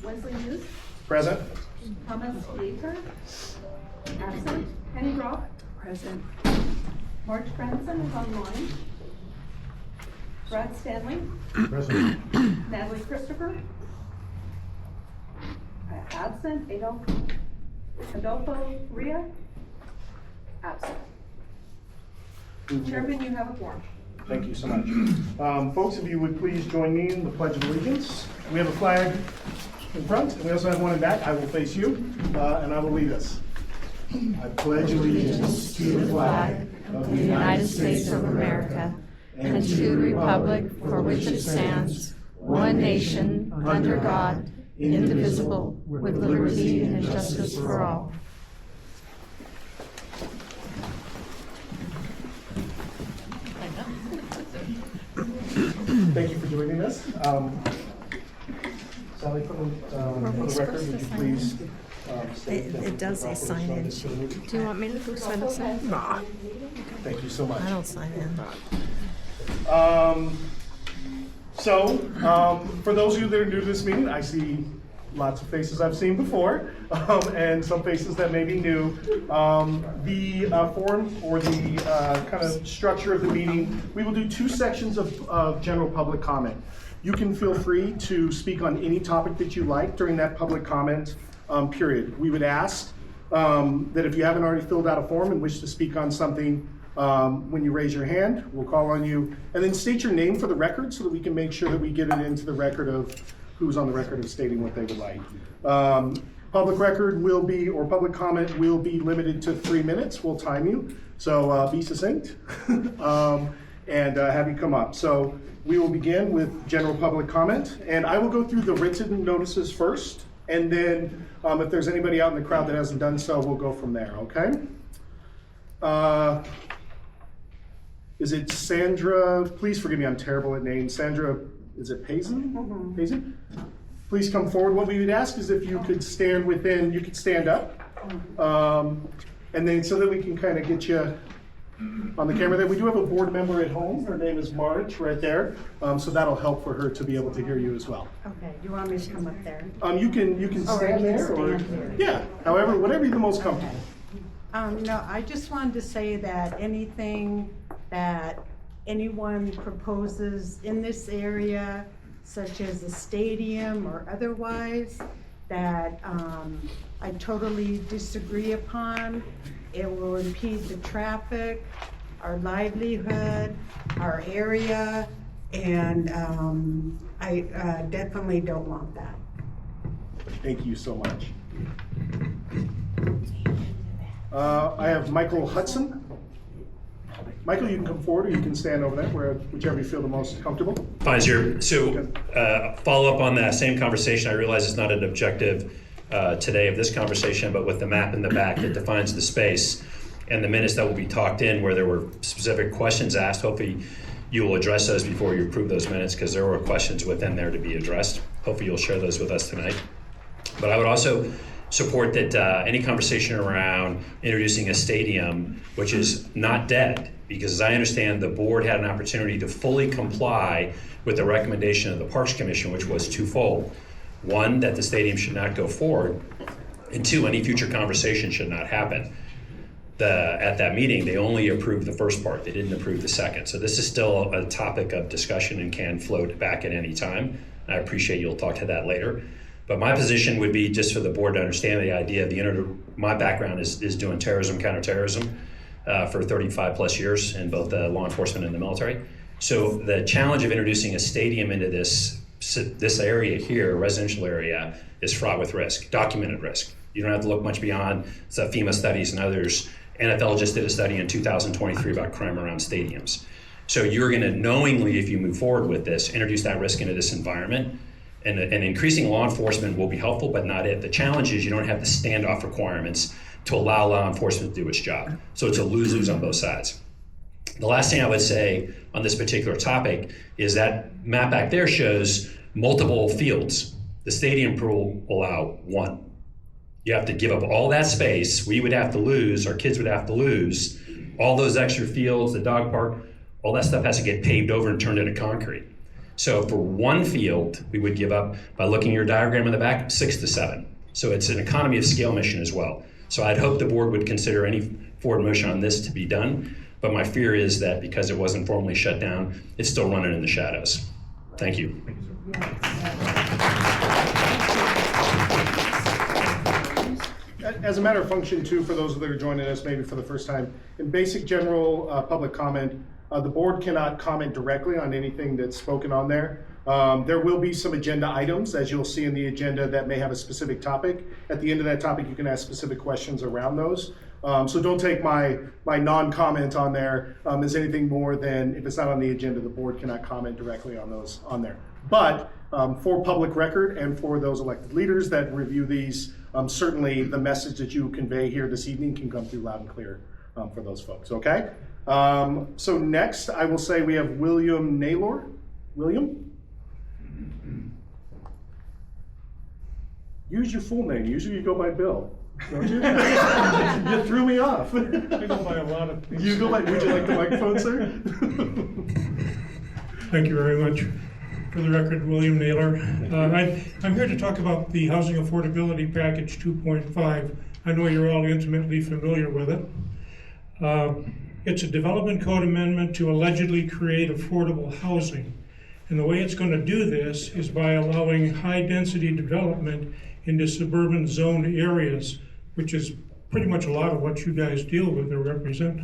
Wesley Hughes. Present. Thomas Yater. Absent. Penny Rock. Present. Marge Branson is online. Brad Stanley. Present. Natalie Christopher. Absent. Adolfo Ria. Absent. Chairman, you have a quorum. Thank you so much. Folks, if you would please join me in the Pledge of Allegiance. We have a flag in front, and we also have one in back. I will face you, and I will lead us. I pledge allegiance to the flag of the United States of America and to the republic for which it stands, one nation, under God, indivisible, with liberty and justice for all. Thank you for joining us. Sally, for the record, would you please state that It does say sign in sheet. Do you want me to go sign this in? Nah. Thank you so much. I don't sign in. For those of you that are new to this meeting, I see lots of faces I've seen before, and some faces that may be new. The form or the kind of structure of the meeting, we will do two sections of general public comment. You can feel free to speak on any topic that you like during that public comment period. We would ask that if you haven't already filled out a form and wish to speak on something, when you raise your hand, we'll call on you, and then state your name for the record so that we can make sure that we get it into the record of who's on the record of stating what they would like. Public record will be, or public comment will be limited to 3 minutes. We'll time you, so be succinct and have you come up. So we will begin with general public comment, and I will go through the written notices first, and then if there's anybody out in the crowd that hasn't done so, we'll go from there, okay? Is it Sandra? Please forgive me, I'm terrible at names. Sandra, is it Payson? Mm-hmm. Payson? Please come forward. What we would ask is if you could stand within, you could stand up. And then so that we can kind of get you on the camera there. We do have a board member at home. Her name is Marge, right there. So that'll help for her to be able to hear you as well. Okay, do you want me to come up there? You can stand there, or yeah, however, whatever you're the most comfortable. No, I just wanted to say that anything that anyone proposes in this area, such as a stadium or otherwise, that I totally disagree upon. It will impede the traffic, our livelihood, our area, and I definitely don't want that. Thank you so much. I have Michael Hudson. Michael, you can come forward, or you can stand over there, whichever you feel the most comfortable. Fine, sir. So follow up on that same conversation. I realize it's not an objective today of this conversation, but with the map in the back that defines the space and the minutes that will be talked in where there were specific questions asked, hopefully you will address those before you approve those minutes, because there were questions within there to be addressed. Hopefully you'll share those with us tonight. But I would also support that any conversation around introducing a stadium, which is not dead, because as I understand, the board had an opportunity to fully comply with the recommendation of the Parks Commission, which was twofold. One, that the stadium should not go forward, and two, any future conversation should not happen. At that meeting, they only approved the first part. They didn't approve the second. So this is still a topic of discussion and can float back at any time. I appreciate you'll talk to that later. But my position would be just for the board to understand the idea of my background is doing terrorism, counterterrorism for 35 plus years in both the law enforcement and the military. So the challenge of introducing a stadium into this area here, residential area, is fraught with risk, documented risk. You don't have to look much beyond FEMA studies and others. NFL just did a study in 2023 about crime around stadiums. So you're gonna knowingly, if you move forward with this, introduce that risk into this environment. And increasing law enforcement will be helpful, but not it. The challenge is you don't have the standoff requirements to allow law enforcement to do its job. So it's a lose-lose on both sides. The last thing I would say on this particular topic is that map back there shows multiple fields. The stadium will allow one. You have to give up all that space. We would have to lose, our kids would have to lose all those extra fields, the dog park, all that stuff has to get paved over and turned into concrete. So for one field, we would give up, by looking at your diagram in the back, 6 to 7. So it's an economy of scale mission as well. So I'd hope the board would consider any forward motion on this to be done, but my fear is that because it wasn't formally shut down, it's still running in the shadows. Thank you. As a matter of function too, for those that are joining us maybe for the first time, in basic general public comment, the board cannot comment directly on anything that's spoken on there. There will be some agenda items, as you'll see in the agenda, that may have a specific topic. At the end of that topic, you can ask specific questions around those. So don't take my non-comment on there as anything more than, if it's not on the agenda, the board cannot comment directly on those on there. But for public record and for those elected leaders that review these, certainly the message that you convey here this evening can come through loud and clear for those folks, okay? So next, I will say we have William Naylor. William? Use your full name. Usually you go by Bill, don't you? You threw me off. I go by a lot of things. You go by, would you like the microphone, sir? Thank you very much. For the record, William Naylor. I'm here to talk about the Housing Affordability Package 2.5. I know you're all intimately familiar with it. It's a development code amendment to allegedly create affordable housing. And the way it's going to do this is by allowing high-density development into suburban zoned areas, which is pretty much a lot of what you guys deal with or represent.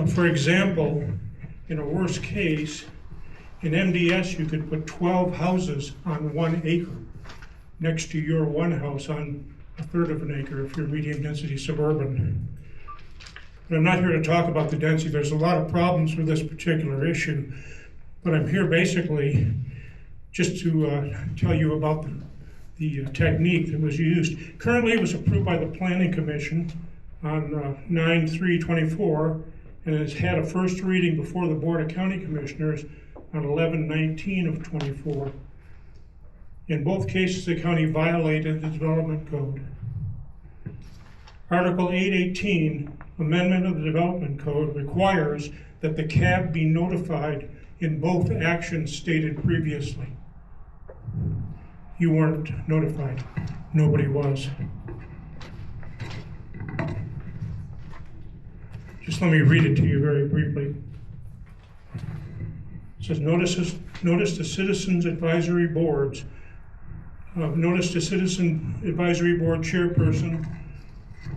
For example, in a worst case, in MDS, you could put 12 houses on 1 acre next to your one house on 1/3 of an acre if you're medium density suburban. But I'm not here to talk about the density. There's a lot of problems with this particular issue, but I'm here basically just to tell you about the technique that was used. Currently, it was approved by the Planning Commission on 9/3/24 and has had a first reading before the Board of County Commissioners on 11/19/24. In both cases, the county violated the development code. Article 818, amendment of the development code, requires that the CAB be notified in both actions stated previously. You weren't notified. Nobody was. Just let me read it to you very briefly. It says, notice to Citizens Advisory Boards. Notice to Citizen Advisory Board Chairperson.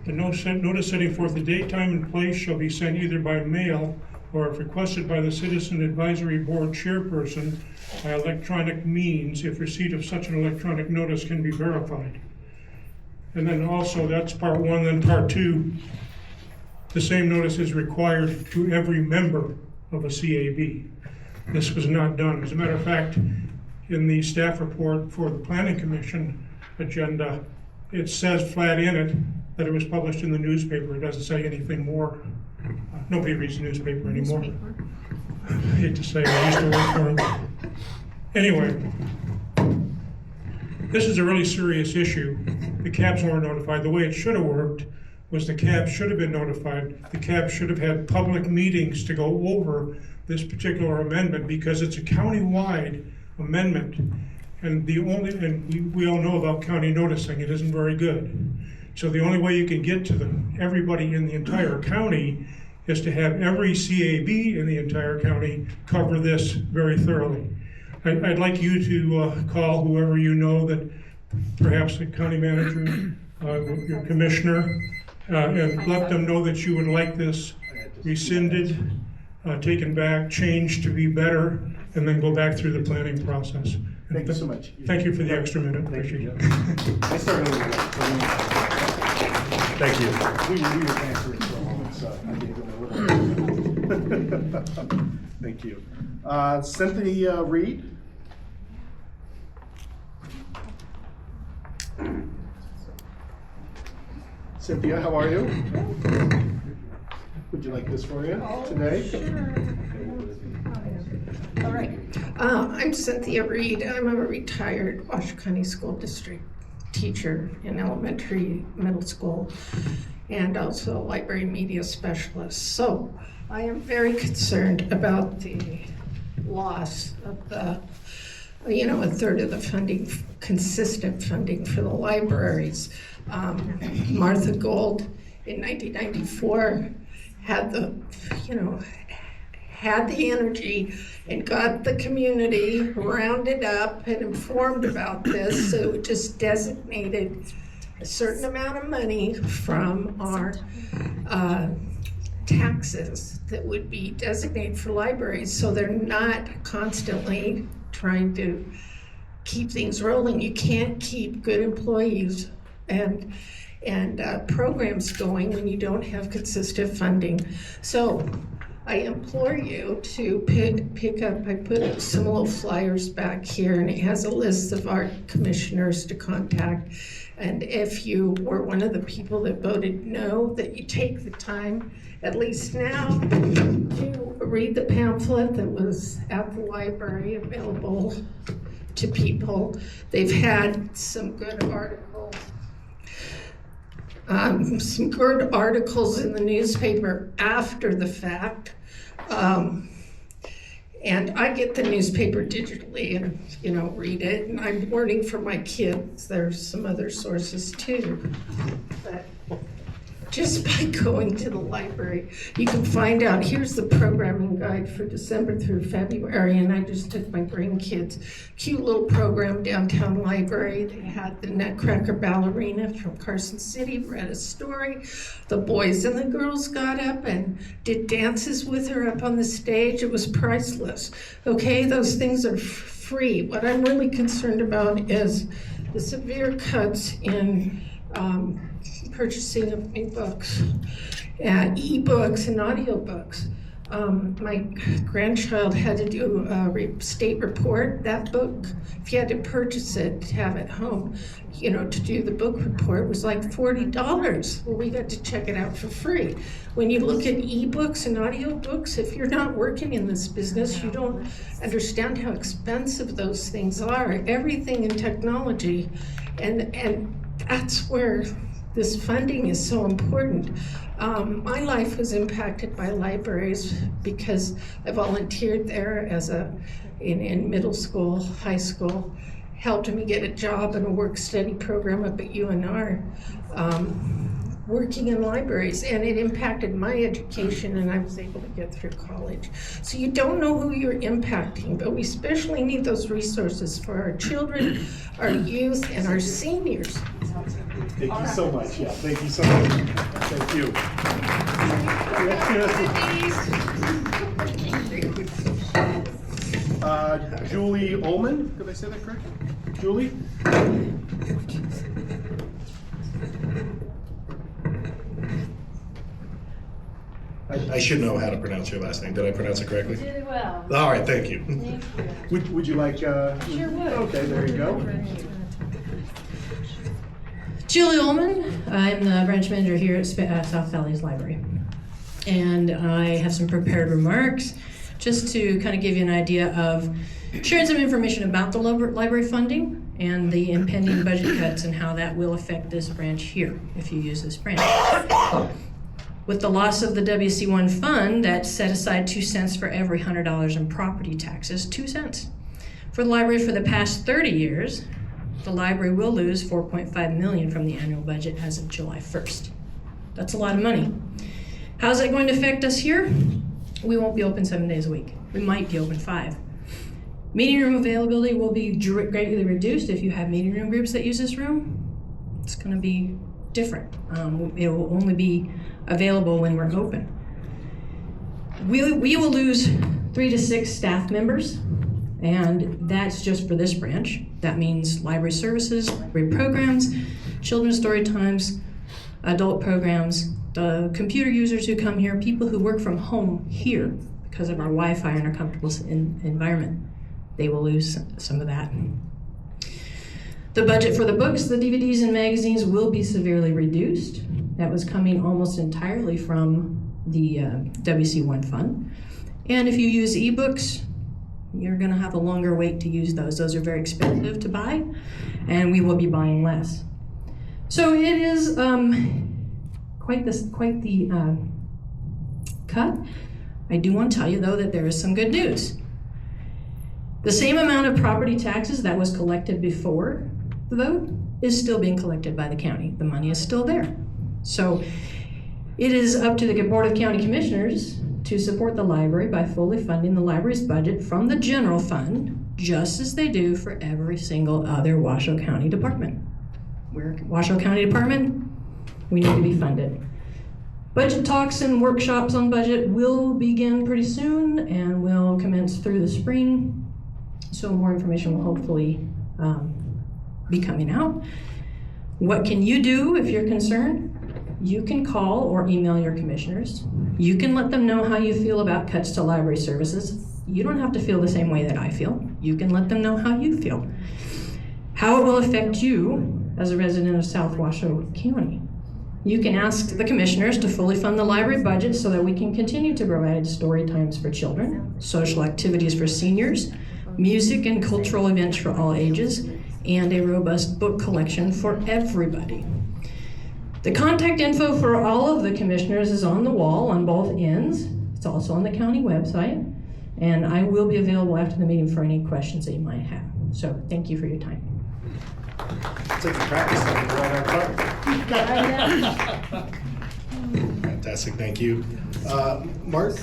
The notice setting forth the date, time, and place shall be sent either by mail or, if requested by the Citizen Advisory Board Chairperson, by electronic means, if receipt of such an electronic notice can be verified. And then also, that's part one. Then part two, the same notice is required to every member of a CAB. This was not done. As a matter of fact, in the staff report for the Planning Commission agenda, it says flat in it that it was published in the newspaper. It doesn't say anything more. Nobody reads the newspaper anymore. I hate to say it, I used to work for them. Anyway, this is a really serious issue. The CABs weren't notified. The way it should have worked was the CAB should have been notified. The CAB should have had public meetings to go over this particular amendment, because it's a county-wide amendment, and we all know about county noticing. It isn't very good. So the only way you can get to everybody in the entire county is to have every CAB in the entire county cover this very thoroughly. I'd like you to call whoever you know, that perhaps the county manager, your commissioner, and let them know that you would like this rescinded, taken back, changed to be better, and then go back through the planning process. Thank you so much. Thank you for the extra minute. Appreciate it. I started with Thank you. we were answering for a moment, so I gave them a little. Thank you. Cynthia Reed. Cynthia, how are you? Would you like this for you today? All right. I'm Cynthia Reed. I'm a retired Washoe County School District teacher in elementary, middle school, and also library media specialist. So I am very concerned about the loss of the a third of the funding, consistent funding for the libraries. Martha Gold in 1994 had the energy and got the community rounded up and informed about this, so it just designated a certain amount of money from our taxes that would be designated for libraries, so they're not constantly trying to keep things rolling. You can't keep good employees and programs going when you don't have consistent funding. So I implore you to pick up, I put some little flyers back here, and it has a list of our commissioners to contact. And if you were one of the people that voted no, that you take the time, at least now, to read the pamphlet that was at the library available to people. They've had some good articles. Some good articles in the newspaper after the fact. And I get the newspaper digitally and, read it. And I'm learning from my kids. There's some other sources too. But just by going to the library, you can find out, here's the programming guide for December through February, and I just took my grandkids, cute little program, downtown library. They had the Nutcracker ballerina from Carson City, read a story. The boys and the girls got up and did dances with her up on the stage. It was priceless. Okay, those things are free. What I'm really concerned about is the severe cuts in purchasing of books, e-books and audiobooks. My grandchild had to do a state report. That book, if you had to purchase it to have it home, to do the book report, was like $40. Well, we got to check it out for free. When you look at e-books and audiobooks, if you're not working in this business, you don't understand how expensive those things are. Everything in technology, and that's where this funding is so important. My life was impacted by libraries because I volunteered there as in middle school, high school, helped me get a job in a work-study program up at UNR, working in libraries, and it impacted my education, and I was able to get through college. So you don't know who you're impacting, but we especially need those resources for our children, our youth, and our seniors. Thank you so much. Yeah, thank you so much. Thank you. Julie Ullman, did I say that correct? Julie? I should know how to pronounce your last name. Did I pronounce it correctly? You did well. All right, thank you. Thank you. Would you like? Sure would. Okay, there you go. Julie Ullman, I'm the branch manager here at South Valley's Library. And I have some prepared remarks just to kind of give you an idea of sharing some information about the library funding and the impending budget cuts and how that will affect this branch here if you use this branch. With the loss of the WC1 fund that set aside 2 cents for every $100 in property taxes, 2 cents. For the library for the past 30 years, the library will lose $4.5 million from the annual budget as of July 1st. That's a lot of money. How's that going to affect us here? We won't be open 7 days a week. We might be open 5. Meeting room availability will be greatly reduced if you have meeting room groups that use this room. It's going to be different. It will only be available when we're open. We will lose 3 to 6 staff members, and that's just for this branch. That means library services, library programs, children's story times, adult programs, the computer users who come here, people who work from home here because of our Wi-Fi and our comfortable environment. They will lose some of that. The budget for the books, the DVDs, and magazines will be severely reduced. That was coming almost entirely from the WC1 fund. And if you use ebooks, you're going to have a longer wait to use those. Those are very expensive to buy, and we will be buying less. So it is quite the cut. I do want to tell you, though, that there is some good news. The same amount of property taxes that was collected before the vote is still being collected by the county. The money is still there. So it is up to the Board of County Commissioners to support the library by fully funding the library's budget from the general fund, just as they do for every single other Washoe County department. We're Washoe County Department, we need to be funded. Budget talks and workshops on budget will begin pretty soon and will commence through the spring. So more information will hopefully be coming out. What can you do if you're concerned? You can call or email your commissioners. You can let them know how you feel about cuts to library services. You don't have to feel the same way that I feel. You can let them know how you feel. How it will affect you as a resident of South Washoe County. You can ask the commissioners to fully fund the library budget so that we can continue to provide story times for children, social activities for seniors, music and cultural events for all ages, and a robust book collection for everybody. The contact info for all of the commissioners is on the wall on both ends. It's also on the county website, and I will be available after the meeting for any questions that you might have. So thank you for your time. It's like a practice time. We're right on time. Fantastic, thank you. Mark,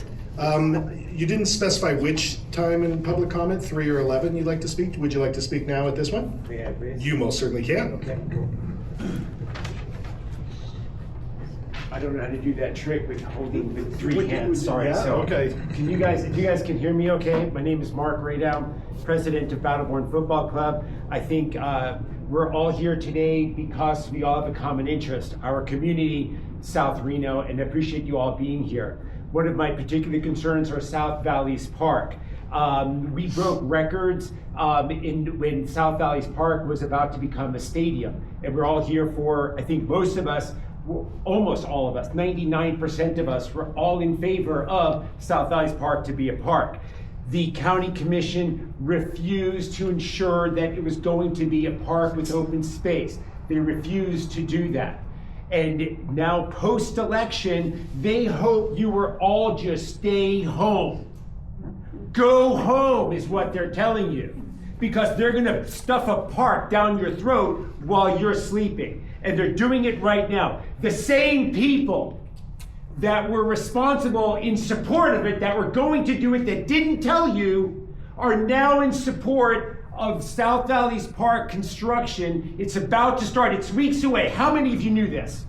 you didn't specify which time in public comment, 3 or 11 you'd like to speak. Would you like to speak now at this one? Yeah, please. You most certainly can. Okay. I don't know how to do that trick with holding with 3 hands. Sorry. Yeah, so okay. Can you guys, if you guys can hear me okay? My name is Mark Radow, president of Battleborn Football Club. I think we're all here today because we all have a common interest, our community, South Reno, and I appreciate you all being here. One of my particular concerns are South Valleys Park. We broke records when South Valleys Park was about to become a stadium. And we're all here for, I think most of us, almost all of us, 99% of us, were all in favor of South Valleys Park to be a park. The county commission refused to ensure that it was going to be a park with open space. They refused to do that. And now post-election, they hope you will all just stay home. Go home is what they're telling you, because they're gonna stuff a park down your throat while you're sleeping. And they're doing it right now. The same people that were responsible in support of it, that were going to do it, that didn't tell you, are now in support of South Valleys Park construction. It's about to start. It's weeks away. How many of you knew this?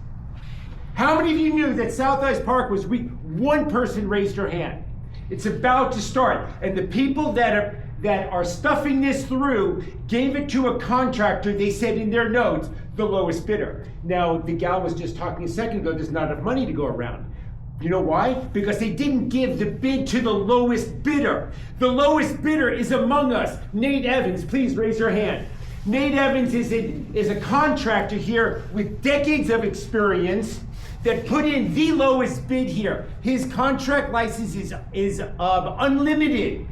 How many of you knew that South Valleys Park was weak? One person raised her hand. It's about to start. And the people that are stuffing this through gave it to a contractor. They said in their notes, the lowest bidder. Now, the gal was just talking a second ago, there's not enough money to go around. You know why? Because they didn't give the bid to the lowest bidder. The lowest bidder is among us. Nate Evans, please raise your hand. Nate Evans is a contractor here with decades of experience that put in the lowest bid here. His contract license is unlimited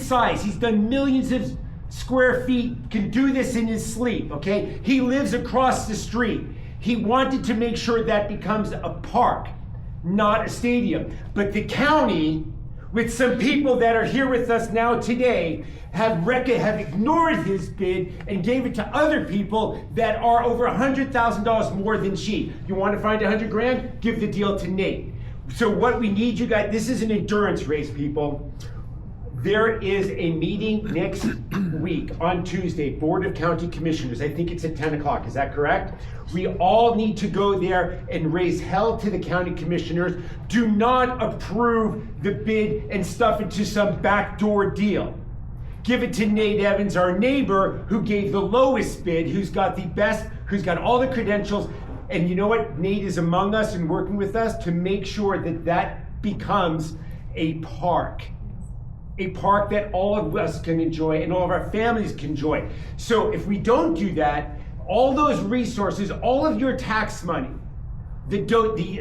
size. He's done millions of square feet, can do this in his sleep, okay? He lives across the street. He wanted to make sure that becomes a park, not a stadium. But the county, with some people that are here with us now today, have ignored his bid and gave it to other people that are over $100,000 more than she. You want to find 100 grand? Give the deal to Nate. So what we need, you guys, this is an endurance race, people. There is a meeting next week on Tuesday, Board of County Commissioners. I think it's at 10 o'clock, is that correct? We all need to go there and raise hell to the county commissioners. Do not approve the bid and stuff it to some backdoor deal. Give it to Nate Evans, our neighbor, who gave the lowest bid, who's got the best, who's got all the credentials. And you know what? Nate is among us and working with us to make sure that that becomes a park. A park that all of us can enjoy and all of our families can enjoy. So if we don't do that, all those resources, all of your tax money, the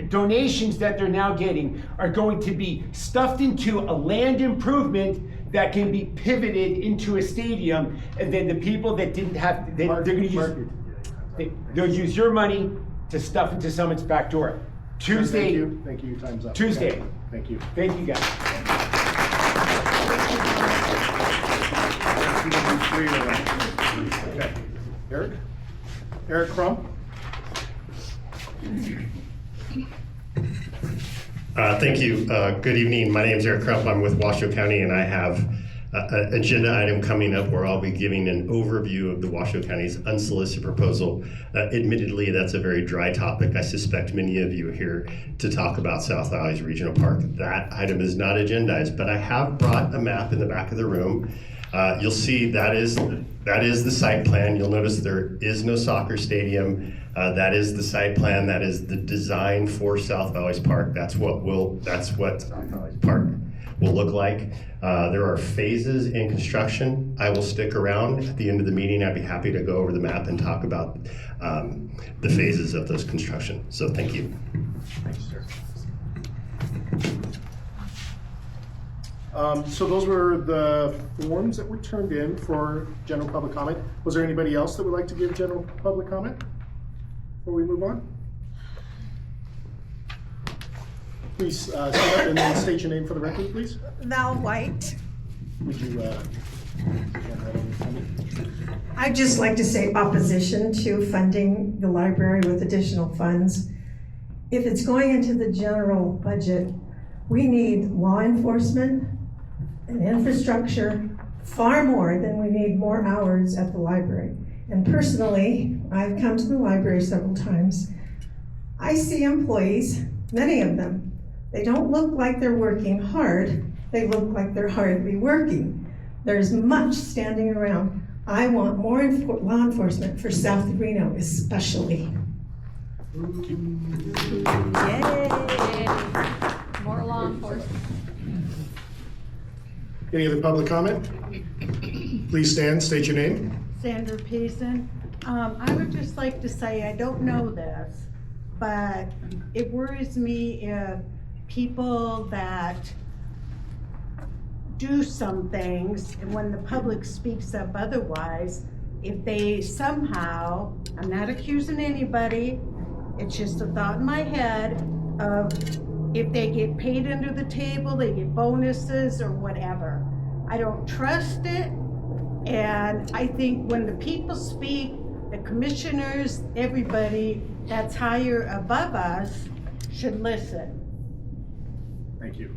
donations that they're now getting are going to be stuffed into a land improvement that can be pivoted into a stadium, and then the people that didn't have, they'll use your money to stuff into someone's back door. Tuesday. Thank you. Time's up. Tuesday. Okay. Thank you. Thank you, guys. You can do 3 or less. Okay. Eric? Eric Crump? Thank you. Good evening. My name is Eric Crump. I'm with Washoe County, and I have an agenda item coming up where I'll be giving an overview of the Washoe County's unsolicited proposal. Admittedly, that's a very dry topic. I suspect many of you are here to talk about South Valley's Regional Park. That item is not agendized, but I have brought a map in the back of the room. You'll see that is the site plan. You'll notice there is no soccer stadium. That is the site plan. That is the design for South Valley's Park. That's what South Valley's Park will look like. There are phases in construction. I will stick around at the end of the meeting. I'd be happy to go over the map and talk about the phases of those construction. So thank you. Thanks, sir. So those were the forms that were turned in for general public comment. Was there anybody else that would like to give general public comment before we move on? Please stand up and then state your name for the record, please. Val White. Would you I'd just like to say opposition to funding the library with additional funds. If it's going into the general budget, we need law enforcement and infrastructure far more than we need more hours at the library. And personally, I've come to the library several times. I see employees, many of them, they don't look like they're working hard, they look like they're hardly working. There's much standing around. I want more law enforcement for South Reno especially. Yay! More law enforcement. Any other public comment? Please stand, state your name. Sandra Payson. I would just like to say, I don't know this, but it worries me if people that do some things, and when the public speaks up otherwise, if they somehow, I'm not accusing anybody, it's just a thought in my head of if they get paid under the table, they get bonuses or whatever. I don't trust it, and I think when the people speak, the commissioners, everybody that's higher above us should listen. Thank you.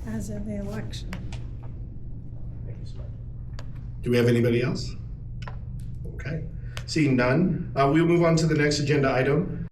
As of the election. Thank you so much. Do we have anybody else? Okay. Seeing none, we'll move on to the next agenda item.